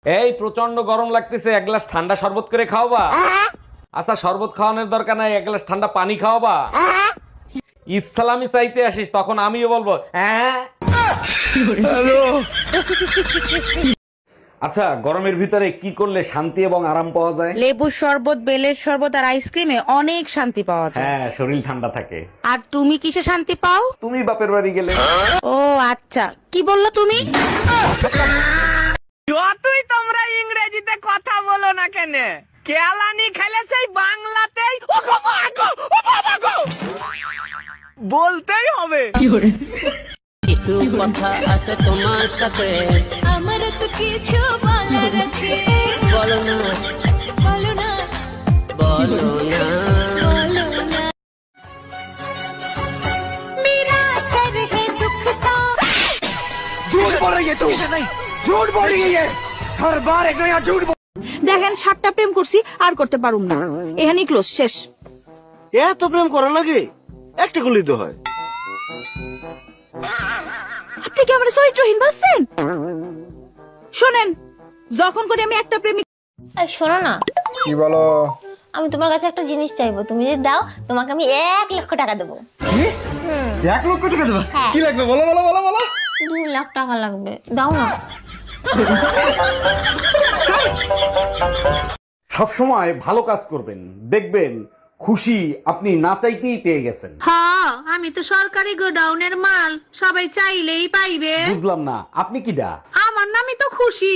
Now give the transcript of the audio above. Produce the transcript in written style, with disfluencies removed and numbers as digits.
এই প্রচন্ড গরম লাগতেছে, এক গ্লাস ঠান্ডা শরবত করে খাওয়াবা? আচ্ছা শরবত খাওয়ানোর দরকার নাই, এক গ্লাস ঠান্ডা পানি খাওয়াবা? ইসলামি চাইতে আসিস তখন আমিও বলবো হ্যাঁ। আচ্ছা গরমের ভিতরে কি করলে শান্তি এবং আরাম পাওয়া যায়? লেবুর শরবত, বেলের শরবত আর আইসক্রিমে অনেক শান্তি পাওয়া যায়। হ্যাঁ, শরীর ঠান্ডা থাকে। আর তুমি কিসে শান্তি পাও? তুমি বাপের বাড়ি গেলে। ও আচ্ছা, কি বললা তুমি? যতই তোমরা ইংরেজিতে কথা বলো না কেন, কেলানি খেলে সেই বাংলাতেই বলতেই হবে। কিছু কথা আছে তোমার সাথে, আমার তো কিছু বলার আছে। বলো না বলো না, বলো না। বলো না। मेरा सर है दुखता। झूठ बोल रही है तू, झूठ बोल रही है, हर बार एक नया झूठ। দেখেন 7টা প্রেম করছি আর করতে পারুম না, এখানেই ক্লোজ, শেষ। এত প্রেম করা লাগে? একটা করলেই তো হয়। আপনি কি আমার চরিত্রহীন ভাবছেন? শোনেন, যখন করে আমি একটা প্রেমিক এই শোনো না, কি বলো? আমি তোমার কাছে একটা জিনিস চাইবো, তুমি যদি দাও তোমাকে আমি 1 লক্ষ টাকা দেবো। 1 লক্ষ টাকা দেবা? হ্যাঁ। কি লাগবে বলো বলো বলো বলো। 2 লাখ টাকা লাগবে, দাও না। সবসময় ভালো কাজ করবেন, দেখবেন খুশি আপনি না চাইতেই পেয়ে গেছেন। হ্যাঁ, আমি তো সরকারি গোডাউনের মাল, সবাই চাইলেই পাইবে। বুঝলাম না, আপনি কিডা? আমার নামই তো খুশি।